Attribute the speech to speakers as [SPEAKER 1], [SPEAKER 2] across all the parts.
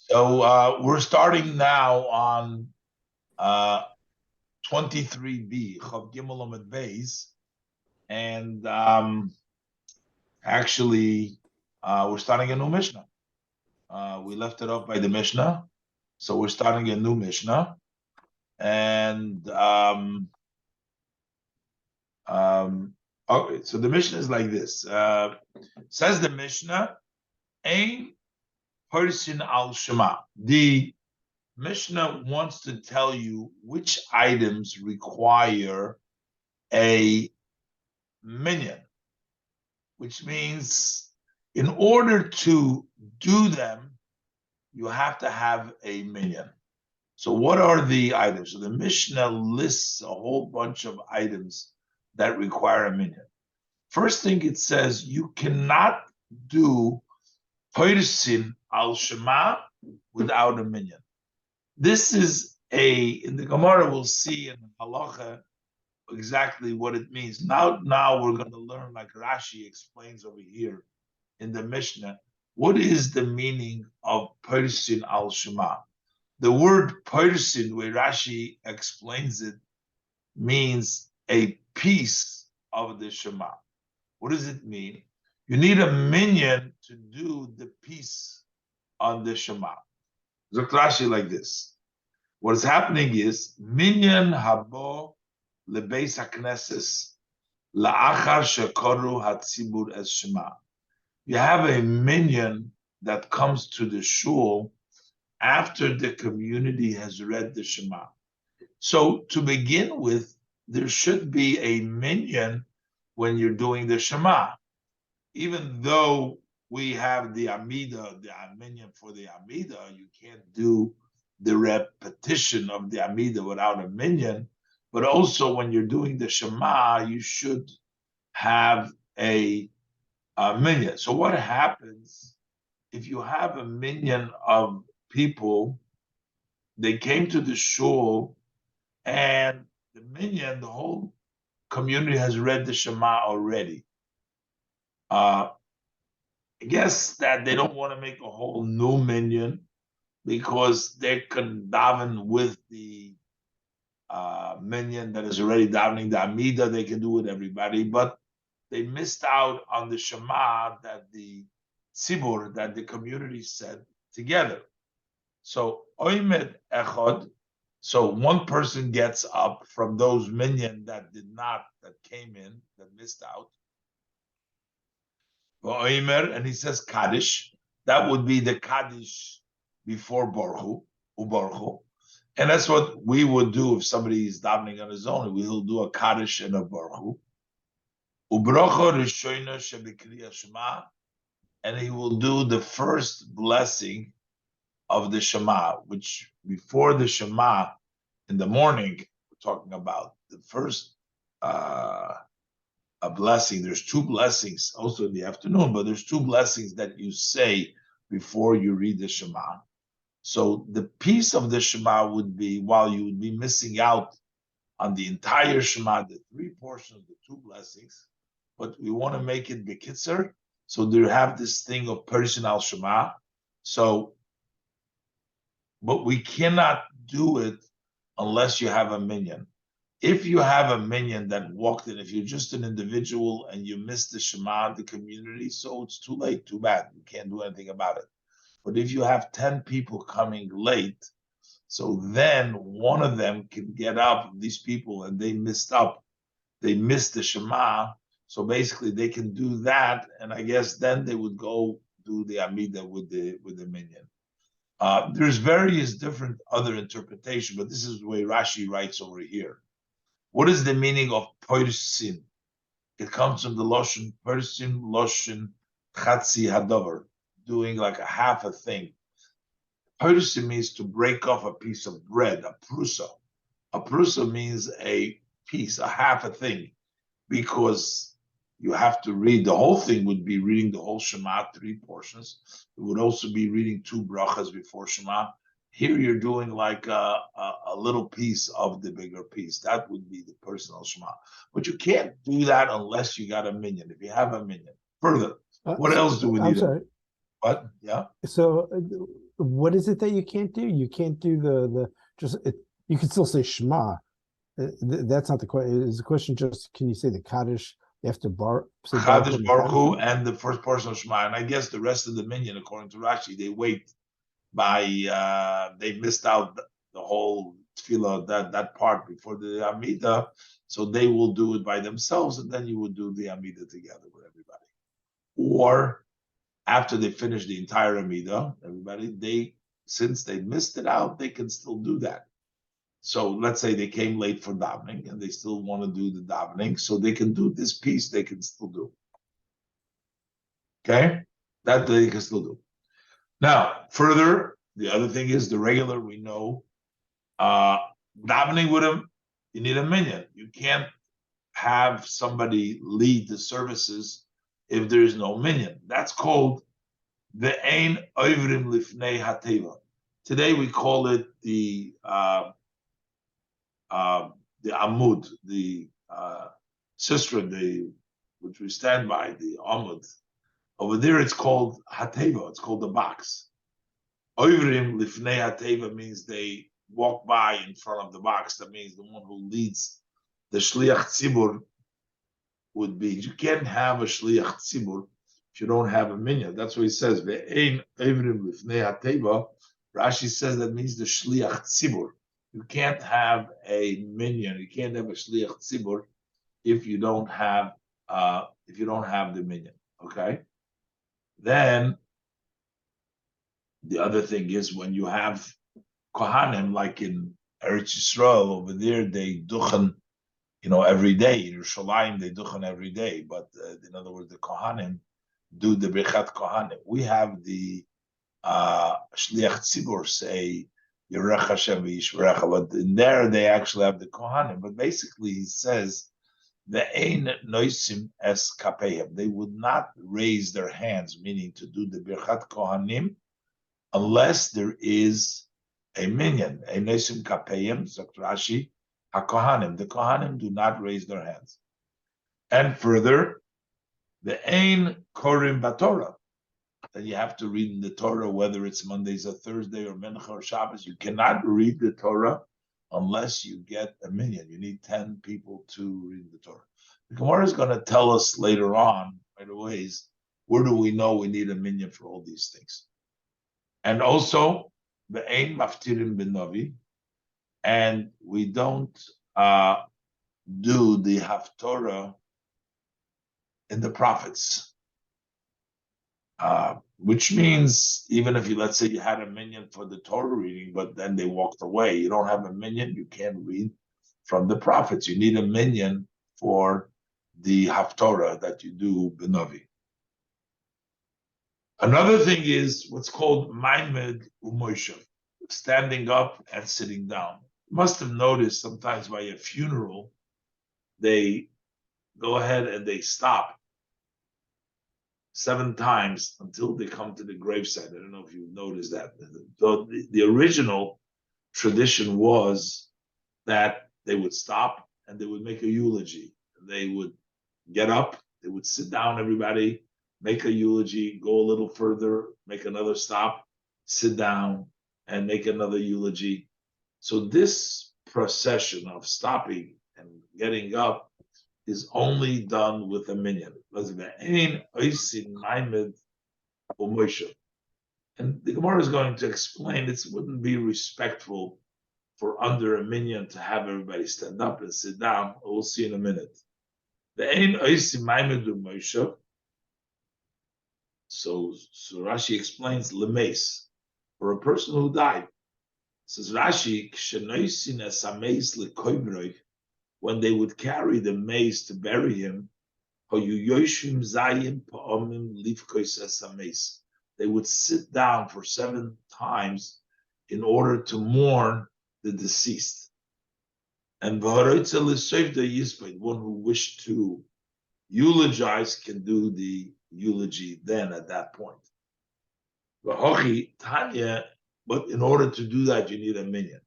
[SPEAKER 1] So we're starting now on uh, 23b, Chav Gimel Amud Beis, and actually we're starting a new Mishnah. We left it off by the Mishnah, so we're starting a new Mishnah, and okay, so the Mishnah is like this. Says the Mishnah, Ein Person al Shema. The Mishnah wants to tell you which items require a minyan, which means in order to do them, you have to have a minyan. So, what are the items? So, the Mishnah lists a whole bunch of items that require a minyan. First thing it says, you cannot do Poirsin al Shema without a minyan. This is in the Gemara, we'll see in Halacha exactly what it means. Now we're going to learn, like Rashi explains over here in the Mishnah, what is the meaning of Persin al Shema? The word Persin, where Rashi explains it, means a piece of the Shema. What does it mean? You need a minyan to do the piece on the Shema. Look Rashi like this. What is happening is minyan habo lebeis hakneses la'achar shekoru hatzibur es Shema. You have a minyan that comes to the shul after the community has read the Shema. So to begin with, there should be a minyan when you're doing the Shema. Even though we have the Amida, the minyan for the Amida, you can't do the repetition of the Amida without a minyan. But also when you're doing the Shema, you should have a minyan. So what happens if you have a minyan of people, they came to the shul, and the minyan, the whole community has read the Shema already. I guess that they don't want to make a whole new minyan because they can daven with the minyan that is already davening the Amida. They can do with everybody, but they missed out on the Shema that the Tzibur, that the community said together. So Oimed Echod, so one person gets up from those minyan that came in, that missed out. Oimer, and he says Kaddish. That would be the Kaddish before Borchu, Uborchu. And that's what we would do if somebody is davening on his own. We'll do a Kaddish and a Borchu. Ubrocho Rishoina Shebekriya Shema, and he will do the first blessing of the Shema, which before the Shema in the morning, we're talking about the first a blessing. There's two blessings also in the afternoon, but there's two blessings that you say before you read the Shema. So the piece of the Shema would be, while you would be missing out on the entire Shema, the three portions, the two blessings, but we want to make it bekitzer. So they have this thing of Persian al Shema. So, but we cannot do it unless you have a minyan. If you have a minyan that walked in, if you're just an individual and you miss the Shema, the community, so it's too late, too bad. You can't do anything about it. But if you have 10 people coming late, so then one of them can get up, these people, and they missed the Shema. So basically they can do that, and I guess then they would go do the Amida with the minyan. There's various different other interpretation, but this is the way Rashi writes over here. What is the meaning of Persin? It comes from the Loshen, Persin, Loshen, Chatzi Hadavar, doing like a half a thing. Persin means to break off a piece of bread, a prusa. A prusa means a piece, a half a thing, because you have to read the whole thing. Would be reading the whole Shema, three portions. It would also be reading two brachas before Shema. Here you're doing like a little piece of the bigger piece. That would be the personal Shema. But you can't do that unless you got a minyan. If you have a minyan. Further, what else do we
[SPEAKER 2] I'm
[SPEAKER 1] need?
[SPEAKER 2] sorry.
[SPEAKER 1] What? Yeah.
[SPEAKER 2] So what is it that you can't do? You can't do the just it, you can still say Shema. That's not the question. Is the question just can you say the Kaddish after say Baruch
[SPEAKER 1] Chadash
[SPEAKER 2] Hu
[SPEAKER 1] Baruch Hu
[SPEAKER 2] Mechanisim?
[SPEAKER 1] and the first portion of Shema. And I guess the rest of the minyan, according to Rashi, they wait by they missed out the whole tefillah, that part before the Amida, so they will do it by themselves, and then you would do the Amida together with everybody. Or after they finish the entire Amida, everybody, since they missed it out, they can still do that. So let's say they came late for davening and they still want to do the davening, so they can do this piece, they can still do. Okay? That they can still do. Now, further, the other thing is the regular, we know, davening with him, you need a minyan. You can't have somebody lead the services if there is no minyan. That's called the ein oivrim lifnei hateva. Today we call it the amud, the sistra, which we stand by, the amud. Over there, it's called hateva. It's called the box. Oivrim lifnei hateva means they walk by in front of the box. That means the one who leads the shliach tzibur would be. You can't have a shliach tzibur if you don't have a minyan. That's what he says. Ve'ein oivrim lifnei hateva. Rashi says that means the shliach tzibur. You can't have a minyan. You can't have a shliach tzibur if you don't have the minyan. Okay. Then the other thing is when you have kohanim, like in Eretz Yisrael over there, they duchen, every day. In Yerushalayim, they duchen every day. But in other words, the kohanim do the birchat kohanim. We have the shliach tzibur say Yerech Hashem v'yishmerecha, but in there they actually have the kohanim. But basically, he says the ein noisim es kapeim. They would not raise their hands, meaning to do the birchat kohanim, unless there is a minyan. A noisim kapeim, Dr. Rashi, hakohanim. The kohanim do not raise their hands. And further, the ein korim batorah. That you have to read in the Torah, whether it's Mondays or Thursday or Mincha or Shabbos. You cannot read the Torah unless you get a minyan. You need 10 people to read the Torah. The Gemara is going to tell us later on, right away, where do we know we need a minyan for all these things? And also, the ein maftirim b'novi, and we don't do the haftorah in the prophets. Which means even if let's say you had a minyan for the Torah reading, but then they walked away, you don't have a minyan, you can't read from the prophets. You need a minyan for the haftorah that you do b'novi. Another thing is what's called maimed u'moshav, standing up and sitting down. You must have noticed sometimes by a funeral, they go ahead and they stop 7 times until they come to the graveside. I don't know if you've noticed that. The original tradition was that they would stop and they would make a eulogy. They would get up, they would sit down, everybody, make a eulogy, go a little further, make another stop, sit down, and make another eulogy. So this procession of stopping and getting up is only done with a minyan. And the Gemara is going to explain it wouldn't be respectful for under a minyan to have everybody stand up and sit down. We'll see in a minute. So Rashi explains lemes, for a person who died. Says Rashi, when they would carry the mace to bury him, they would sit down for 7 times in order to mourn the deceased. And one who wished to eulogize can do the eulogy then at that point. But in order to do that, you need a minyan.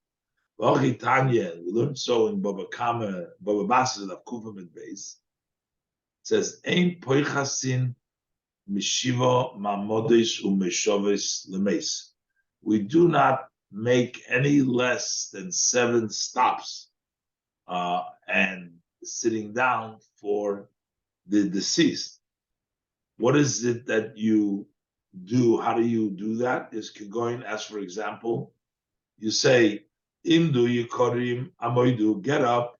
[SPEAKER 1] We learned so in Baba Basra of Kufam base. It says, Ein poichasin mishiva mamodes umeshoves lemes. we do not make any less than 7 stops and sitting down for the deceased. What is it that you do? How do you do that? Is going as, for example, you say, Imdu Yikorim Amoidu, get up,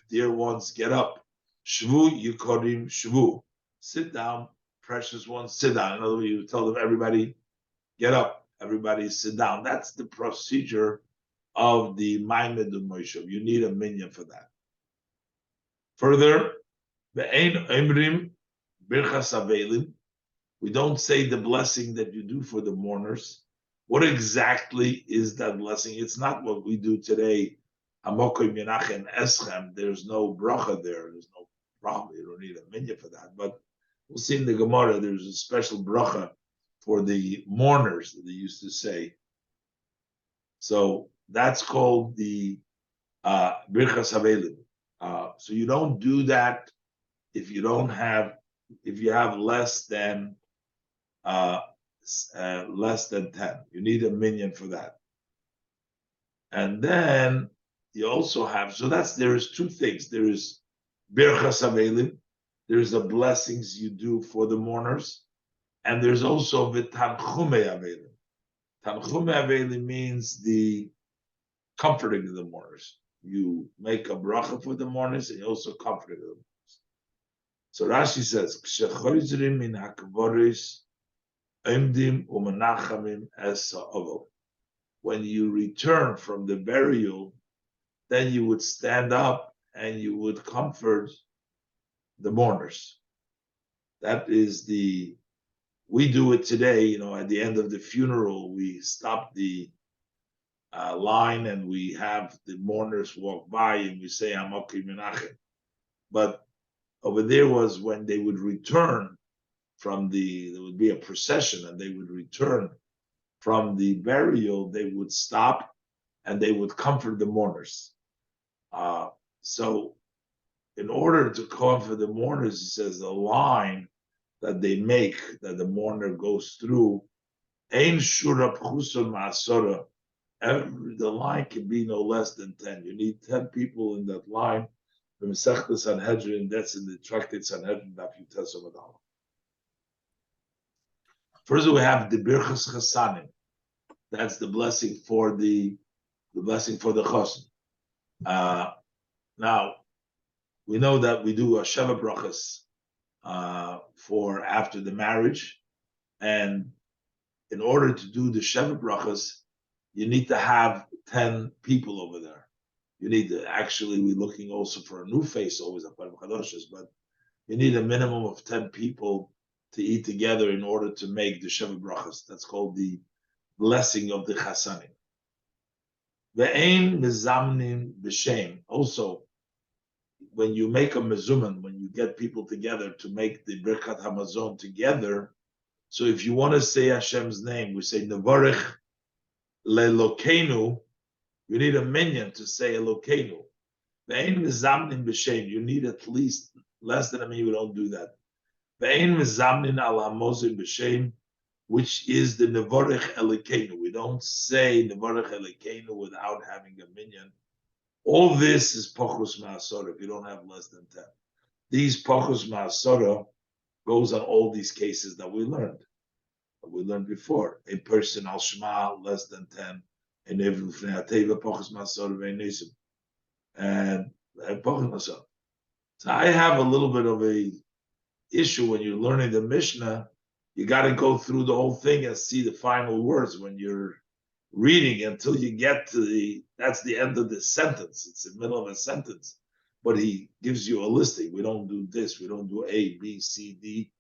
[SPEAKER 1] dear ones, get up. Shvu Yikorim Shvu, sit down, precious ones, sit down. In other words, you tell them, everybody, get up, everybody sit down. That's the procedure of the Maimed Moshe. You need a minyan for that. Further, the Ein Emrim Birchas Avelim, we don't say the blessing that you do for the mourners. What exactly is that blessing? It's not what we do today. Hamokim Menachem Eschem. There's no bracha there. There's no problem. You don't need a minyan for that. But we'll see in the Gemara, there's a special bracha for the mourners that they used to say. So that's called the Birchas Havelim. So you don't do that if you have less than 10. You need a minyan for that. And then you also have, there is 2 things. There is Birchas Havelim, there's the blessings you do for the mourners, and there's also the Tanchume Havelim. Tanchume Havelim means the comforting of the mourners. You make a bracha for the mourners, and you also comfort them. So Rashi says, "K'shechozrim min hakavoris emdim umenachamim es ha'ovel." When you return from the burial, then you would stand up and you would comfort the mourners. That is we do it today. At the end of the funeral, we stop the line and we have the mourners walk by and we say Hamokim Menachem. But over there was when they would return there would be a procession and they would return from the burial, they would stop and they would comfort the mourners. So in order to comfort the mourners, he says the line that they make, that the mourner goes through, Ein Shura Pchuson Ma'asora, the line can be no less than 10. You need 10 people in that line. From Masechta Sanhedrin, that's in the Tractate Sanhedrin, Daf Yutes Amud Aleph. First, we have the Birchas Chasanim. That's the blessing for the Chosin. Now, we know that we do a Sheva Brachas for after the marriage, and in order to do the Sheva Brachas, you need to have 10 people over there. You need to, actually, we're looking also for a new face, always at Parim Chadoshes, but you need a minimum of 10 people to eat together in order to make the Sheva Brachas. That's called the blessing of the Chasanim. Ve'ein mezamnim b'shem. Also, when you make a mezuman, when you get people together to make the Birkat Hamazon together, so if you want to say Hashem's name, we say Nevarech Le'Elokeinu, you need a minyan to say Elokeinu. Ve'ein mezamnin b'shem, you need at least less than a minyan, we don't do that. Ve'ein mezamnin al hamozin b'shem, which is the Nevarech Elokeinu. We don't say Nevarech Elokeinu without having a minyan. All this is Pachus Ma'asora if you don't have less than 10. These Pachus Ma'asora goes on all these cases that we learned before. A person al Shema less than 10, and Pachus Ma'asora ve'nesim, and Pachus Ma'asora. So I have a little bit of a issue when you're learning the Mishnah. You got to go through the whole thing and see the final words when you're reading until you get to that's the end of the sentence. It's the middle of a sentence, but he gives you a listing. We don't do this. We don't do A, B, C, D.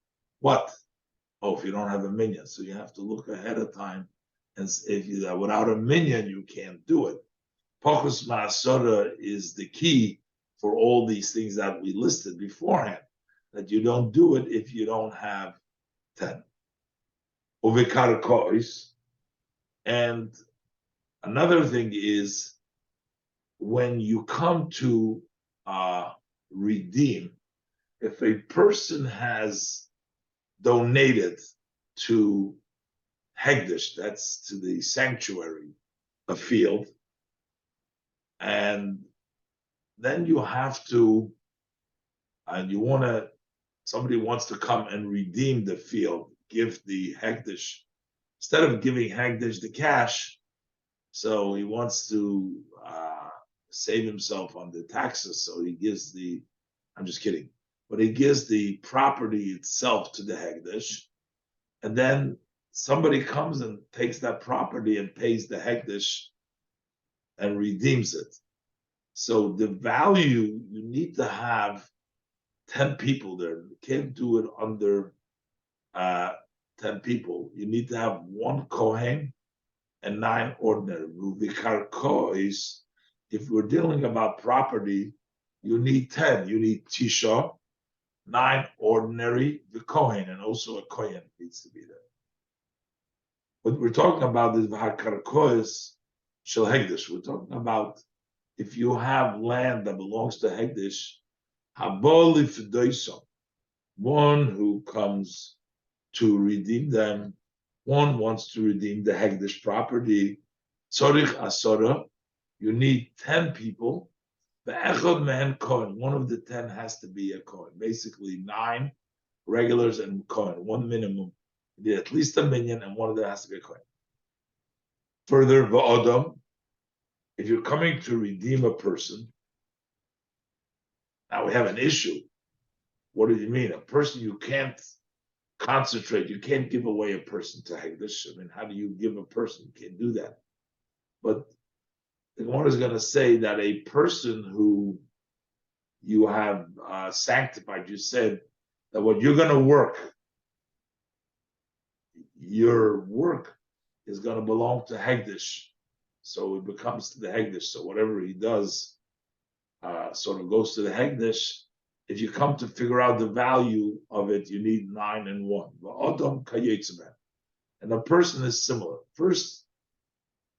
[SPEAKER 1] What? Oh, if you don't have a minyan, so you have to look ahead of time, and if you without a minyan, you can't do it. Pachus Ma'asora is the key for all these things that we listed beforehand. That you don't do it if you don't have 10. Uvikar kois. And another thing is when you come to redeem, if a person has donated to hegdish, that's to the sanctuary, a field, and then you have to, and you want to, somebody wants to come and redeem the field, give the hegdish, instead of giving hegdish the cash, so he wants to save himself on the taxes, so he gives the, I'm just kidding, but he gives the property itself to the hegdish, and then somebody comes and takes that property and pays the hegdish and redeems it. So the value, you need to have 10 people there. You can't do it under 10 people. You need to have one Kohen and 9 ordinary. Is, if we're dealing about property, you need 10. You need Tisha, 9 ordinary, the Kohen, and also a Kohen needs to be there. What we're talking about is Vakarkois Shel Hegdish. We're talking about if you have land that belongs to Hegdish, Haboli Fidoiso, one who comes to redeem them, one wants to redeem the Hegdish property, Tzorich Asora, you need 10 people. The Echad Mehen Kohen, one of the 10 has to be a Kohen. Basically, 9 regulars and Kohen, one minimum. You need at least a minion, and one of them has to be a Kohen. Further, Va'odam, if you're coming to redeem a person, now we have an issue. What do you mean? A person you can't concentrate, you can't give away a person to Hegdish. I mean, how do you give a person? You can't do that. But the Gemara is going to say that a person who you have sanctified, you said that what you're going to work, your work is going to belong to Hegdish. So it becomes to the Hegdish. So whatever he does sort of goes to the Hegdish. If you come to figure out the value of it, you need 9 and 1. And a person is similar. First,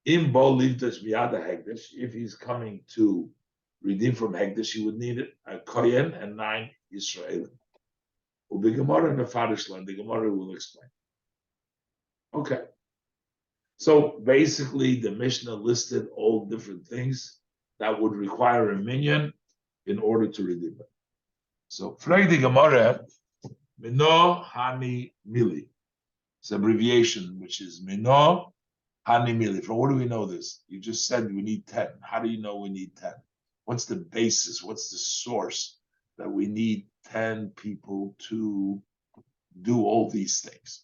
[SPEAKER 1] in Bo Livdash Miyada Hegdish, if he's coming to redeem from Hegdish, he would need a Kohen and 9 Israelim. The Gemara in the Farishland, the Gemara will explain. Okay. So basically, the Mishnah listed all different things that would require a minyan in order to redeem it. So, Frag the Gemara, Mino Hani Mili. It's an abbreviation, which is Mino Hani Mili. From where do we know this? You just said we need 10. How do you know we need 10? What's the basis? What's the source that we need 10 people to do all these things?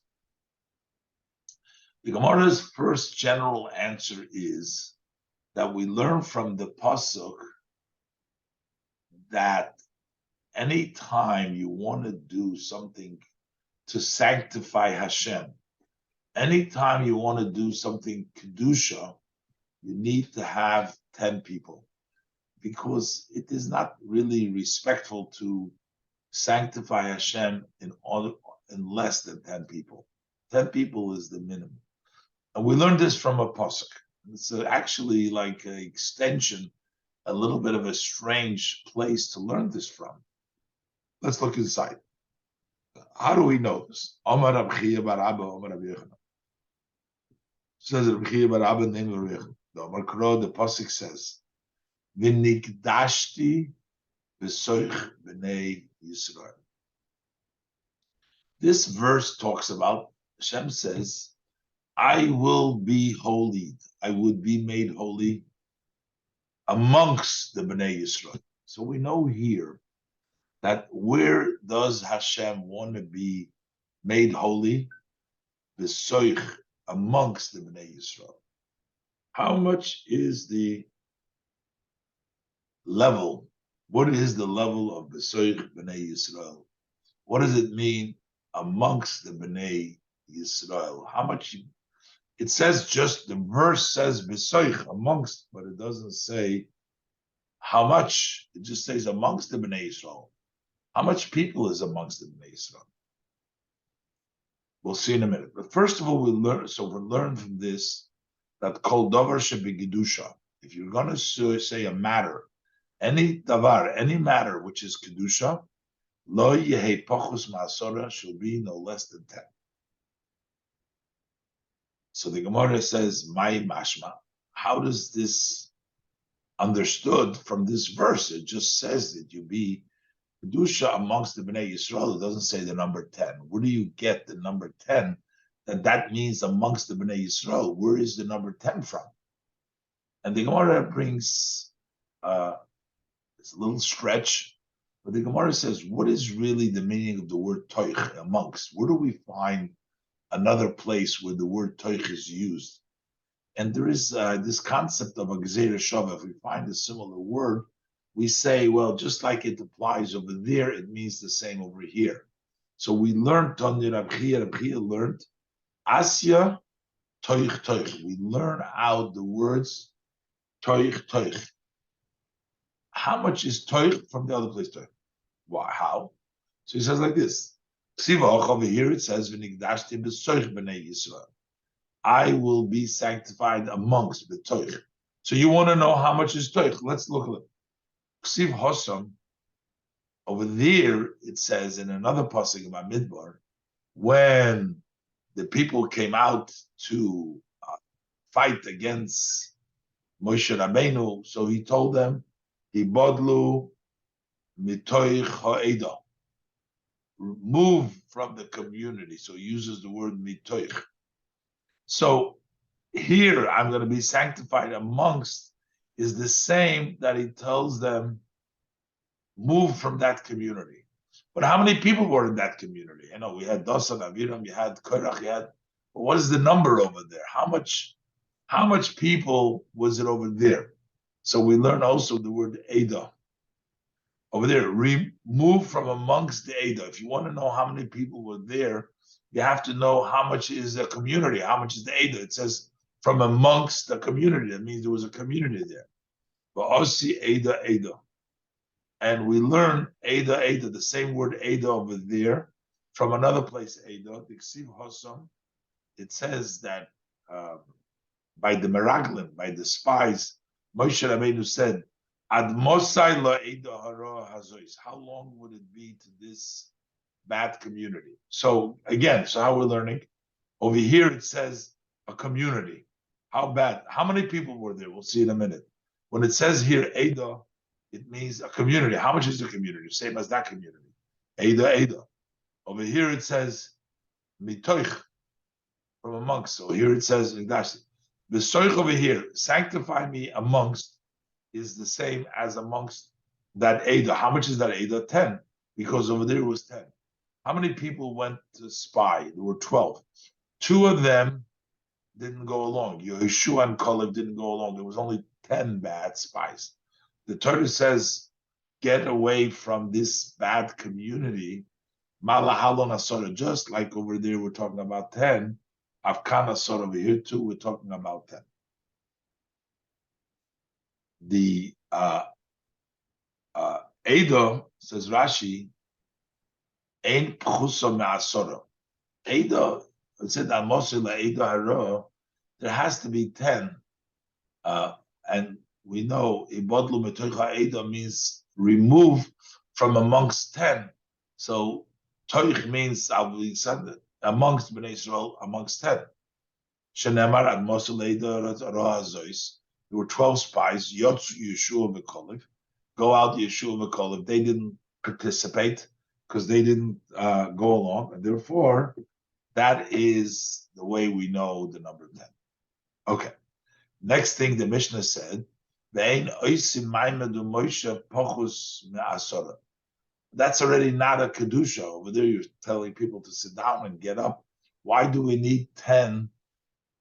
[SPEAKER 1] The Gemara's first general answer is that we learn from the pasuk that any time you want to do something to sanctify Hashem, anytime you want to do something kedusha, you need to have 10 people, because it is not really respectful to sanctify Hashem in less than 10 people. 10 people is the minimum. And we learned this from a pasuk. It's actually like an extension, a little bit of a strange place to learn this from. Let's look inside. How do we know this? Omar Rab Chiya bar Abba, Omar Rab Yochanan. Says Rab Chiya bar Abba, name Rab Yochanan. The Omar Kro, the pasuk says, "V'nikdashti v'soich b'nei Yisrael." This verse talks about, Hashem says, I will be holy. I would be made holy amongst the Bnei Yisrael. So we know here that where does Hashem want to be made holy? The soich, amongst the Bnei Yisrael. How much is the level? What is the level of the soich Bnei Yisrael? What does it mean amongst the Bnei Yisrael? How much? It says just, the verse says besoich, amongst, but it doesn't say how much. It just says amongst the Bnei Yisrael. How much people is amongst the Bnei Yisrael? We'll see in a minute. But first of all, we'll learn from this that kol davar shebegedusha. If you're going to say a matter, any davar, any matter which is kedusha, lo yehe pachus ma'asora, should be no less than 10. So the Gemara says, "My mashma." How does this understood from this verse? It just says that you be kedusha amongst the Bnei Yisrael. It doesn't say the number 10. Where do you get the number 10? That means amongst the Bnei Yisrael. Where is the number 10 from? And the Gemara brings it's a little stretch, but the Gemara says, what is really the meaning of the word toich, amongst? Where do we find another place where the word toich is used? And there is this concept of a gzeira shava. If we find a similar word, we say, well, just like it applies over there, it means the same over here. So we learned Tanya Rabchia learned Asya toich toich. We learn out the words toich toich. How much is toich from the other place toich? Why? How? So he says like this. Over here it says, "V'nigdashti b'soich b'nei Yisrael." I will be sanctified amongst the toich. So you want to know how much is toich? Let's look at it. Ksiv Hosam. Over there it says in another pasuk about Midbar, when the people came out to fight against Moshe Rabbeinu, so he told them, "Hibodlu mitoich ha'eda." Move from the community. So he uses the word mitoich. So here I'm going to be sanctified amongst is the same that he tells them move from that community. But how many people were in that community? You know, we had Dosan, Aviram, you had Korach, you had, but what is the number over there? How much people was it over there? So we learn also the word Ada. Over there, remove from amongst the Ada. If you want to know how many people were there, you have to know how much is the community, how much is the Ada. It says from amongst the community. That means there was a community there. But Osi Ada Ada. And we learn Ada Ada, the same word Ada over there, from another place, Ada, the Ksiv Hosam. It says that by the Meraglim, by the spies, Moshe Rabbeinu said, Ad Mosai la Eda hara hazois. How long would it be to this bad community? So again, so how we're learning over here, it says a community. How bad? How many people were there? We'll see in a minute. When it says here Eda, it means a community. How much is the community? Same as that community. Eda Eda. Over here it says mitoich, from amongst. So here it says Nigdashi. The soich over here, sanctify me amongst, is the same as amongst that Ada. How much is that Ada? 10. Because over there it was 10. How many people went to spy? There were 12. 2 of them didn't go along. Yeshua and Kalev didn't go along. There was only 10 bad spies. The Torah says, get away from this bad community. Malahalon Asora, just like over there we're talking about 10. Afkan Asora over here too, we're talking about 10. The Ada, says Rashi, Ein Pchusa Me'asora. Ada, it said Amosila Ada Hara, there has to be 10. And we know Ibodlu Metoicha Ada means remove from amongst 10. So Toich means amongst Bnei Israel, amongst 10. Shenemar ad Mosel Ada Ra Hazois. There were 12 spies, Yotz Yeshua V'Kolev, go out Yeshua V'Kolev. They didn't participate because they didn't go along. And therefore, that is the way we know the number 10. Okay. Next thing the Mishnah said, that's already not a Kedusha. Over there, you're telling people to sit down and get up. Why do we need 10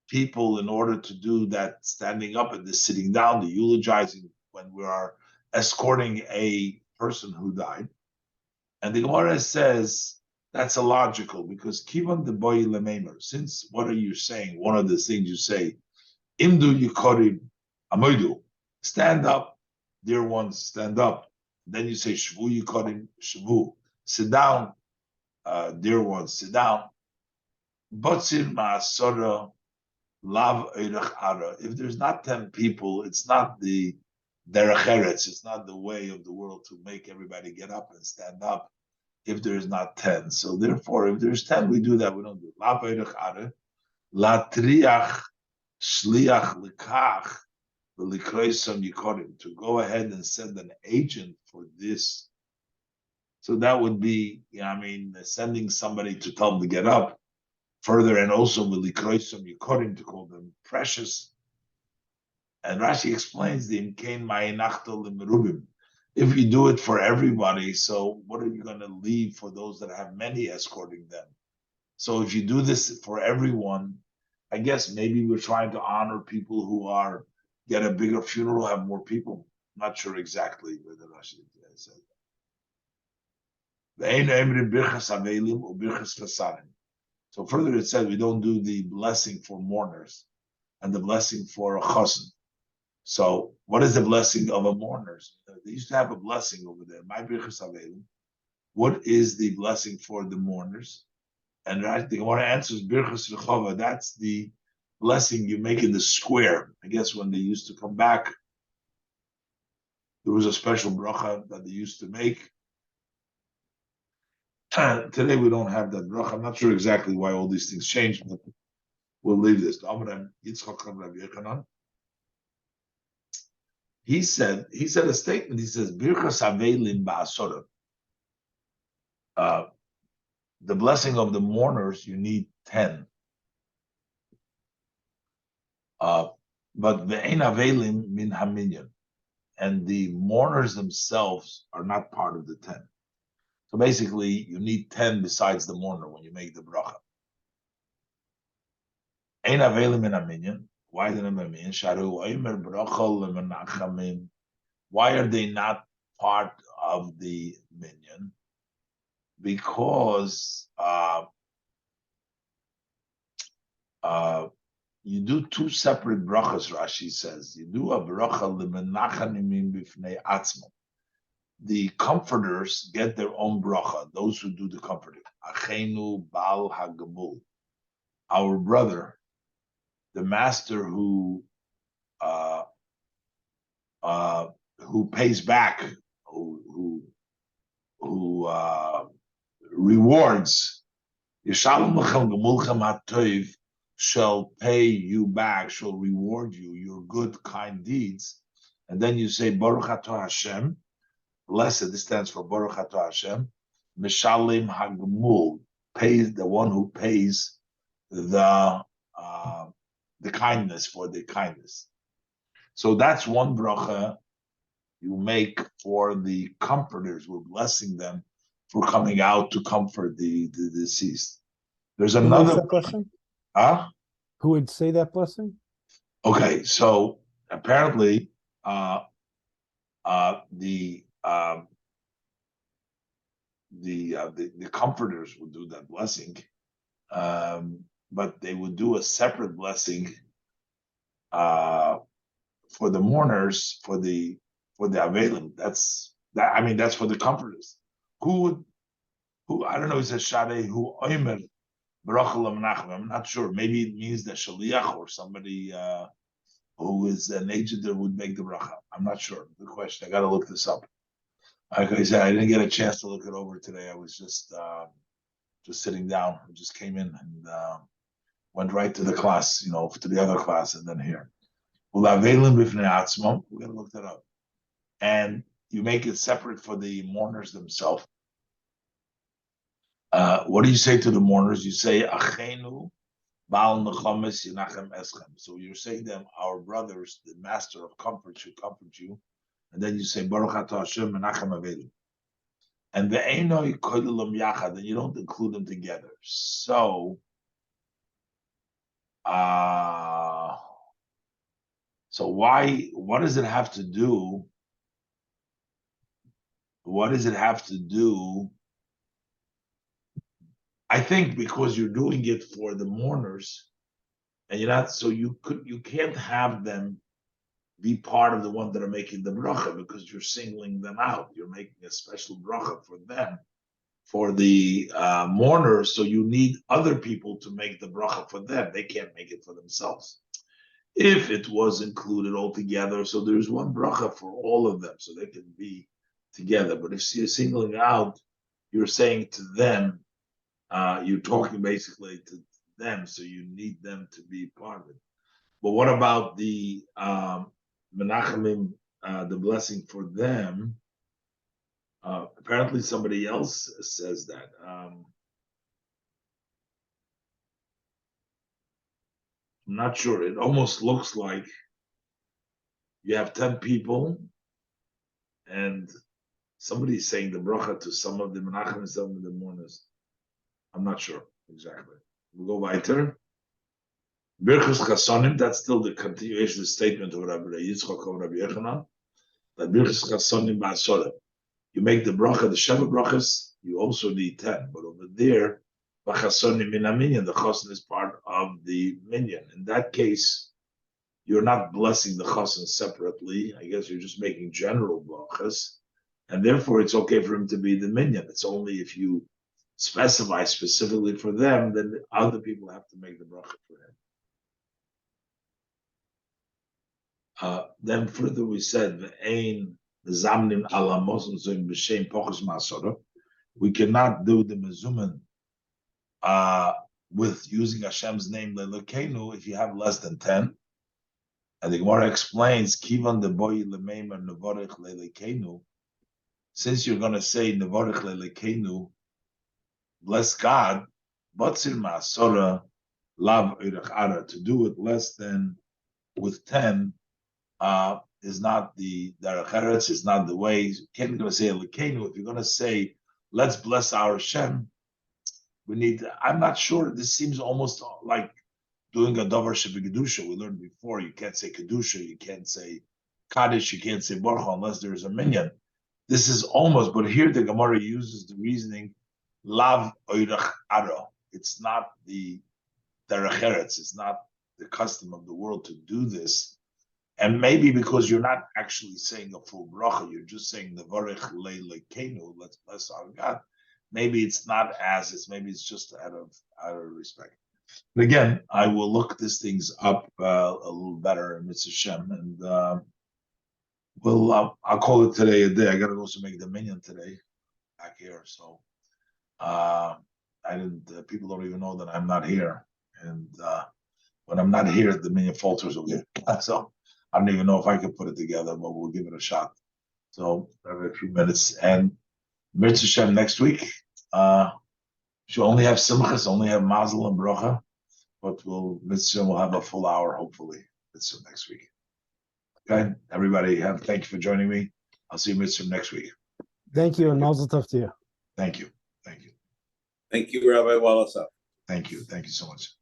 [SPEAKER 1] people in order to do that standing up and the sitting down, the eulogizing when we are escorting a person who died? And the Gemara says that's illogical because Kivan the boy lememer. Since what are you saying? One of the things you say, Imdu Yikorim Amoidu, stand up, dear ones, stand up. Then you say Shvu Yikorim Shvu, sit down, dear ones, sit down. Botzir Ma'asora Lav Eirech Ara. If there's not 10 people, it's not the derech eretz, it's not the way of the world to make everybody get up and stand up if there's not 10. So therefore, if there's 10, we do that. We don't do Lav Eirech Ara. Latriach shliach likach v'likroisam yikorim, to go ahead and send an agent for this. So that would be, sending somebody to tell them to get up further, and also v'likroisam yikorim, to call them precious. And Rashi explains the imkein ma'inachto l'merubim. If you do it for everybody, so what are you going to leave for those that have many escorting them? So if you do this for everyone, I guess maybe we're trying to honor people who get a bigger funeral, have more people. Not sure exactly where the Rashi said. So further it said we don't do the blessing for mourners and the blessing for a chassan. So what is the blessing of a mourners? They used to have a blessing over there. My birchas avelim. What is the blessing for the mourners? And the Gemara answers birchas rechova. That's the blessing you make in the square. I guess when they used to come back, there was a special bracha that they used to make. Today we don't have that bracha. I'm not sure exactly why all these things changed, but we'll leave this. He said a statement. He says, "Birchas avelim ba'asora." The blessing of the mourners, you need 10. But ve'ein avelim min haminyan, and the mourners themselves are not part of the 10. So basically, you need 10 besides the mourner when you make the bracha. Ein avelim min haminyan. Why the haminyan? Sharu oimer bracha lemenachamim. Why are they not part of the minyan? Because you do two separate brachas. Rashi says you do a bracha lemenachanimim b'fnei atzmam. The comforters get their own bracha. Those who do the comforting. Achenu bal hagamul, our brother, the master who pays back, who rewards. Yishalom lechem gemulchem hatoiv, shall pay you back, shall reward you your good, kind deeds. And then you say, Baruch Atah Hashem, blessed, this stands for Baruch Atah Hashem, Mishalim Hagmul, pays, the one who pays the kindness for the kindness. So that's one bracha you make for the comforters. We're blessing them for coming out to comfort the deceased. There's another
[SPEAKER 2] blessing.
[SPEAKER 1] Who
[SPEAKER 2] would say that blessing?
[SPEAKER 1] Okay, so apparently the comforters would do that blessing, but they would do a separate blessing for the mourners, for the avelim. That's for the comforters. Who I don't know. He says Shadei who oimer. I'm not sure. Maybe it means that shaliach or somebody who is an agent that would make the bracha. I'm not sure. Good question. I got to look this up. Like I said, I didn't get a chance to look it over today. I was just sitting down. I just came in and went right to the class, to the other class, and then here. We're going to look that up. And you make it separate for the mourners themselves. What do you say to the mourners? You say, Achenu Baal Nechames Yinachem Eschem. So you're saying them, our brothers, the master of comfort should comfort you. And then you say, Baruch Atah Hashem Menachem Avelu. And the Einoi Kodelam Yachad, then you don't include them together. So, what does it have to do? What does it have to do? I think because you're doing it for the mourners, and you're not, so you can't have them be part of the one that are making the bracha because you're singling them out. You're making a special bracha for them, for the mourners. So you need other people to make the bracha for them. They can't make it for themselves. If it was included all together, so there's one bracha for all of them, so they can be together. But if you're singling out, you're saying to them, you're talking basically to them, so you need them to be part of it. But what about the Menachemim, the blessing for them? Apparently somebody else says that. I'm not sure. It almost looks like you have 10 people and somebody's saying the bracha to some of the Menachem and some of the mourners. I'm not sure exactly. We'll go weiter. Birchus Chasonim, that's still the continuation of the statement of Rabbi Yitzchak or Rabbi Yechanan. That Birchus Chasonim Ba'asora. You make the bracha, the Sheva brachas, you also need 10. But over there, Ba'chasonim min minyan, the chason is part of the minyan. In that case, you're not blessing the chason separately. I guess you're just making general brachas. And therefore, it's okay for him to be the minyan. It's only if you specify specifically for them, then other people have to make the bracha for him. Then further we said, we cannot do the mezuman with using Hashem's name Lelokenu if you have less than 10. And the Gemara explains, Kivan the boy lemeimer nevorich lelekenu. Since you're going to say nevorich lelekenu, bless God, batzir ma'asora lav oirach ara, to do it less than with 10 is not the derech eretz, is not the way. You can't going to say lelekenu. If you're going to say let's bless our Hashem, we need. I'm not sure. This seems almost like doing a davar shebegedusha. We learned before you can't say kedusha, you can't say kaddish, you can't say baruch unless there is a minyan. This is almost, but here the Gemara uses the reasoning lav oirach aro. It's not the derech eretz. It's not the custom of the world to do this. And maybe because you're not actually saying a full bracha, you're just saying nevarich leilekenu, let's bless our God. Maybe it's not as it's. Maybe it's just out of respect. But again, I will look these things up a little better in Mitzvah Shem, and I'll call it today a day. I got to also make the minyan today back here, so I didn't. People don't even know that I'm not here, and when I'm not here, the minyan falters over here. So I don't even know if I can put it together, but we'll give it a shot. So I have a few minutes, and Mitzvah Shem next week. She'll only have simchas, only have mazel and bracha, but we'll have a full hour, hopefully, Mitzvah next week. Okay, everybody, thank you for joining me. I'll see you Mitzvah next week.
[SPEAKER 2] Thank you, and mazel tov to you.
[SPEAKER 1] Thank you. Thank you.
[SPEAKER 3] Thank you, Rabbi Wallach.
[SPEAKER 1] Thank you so much.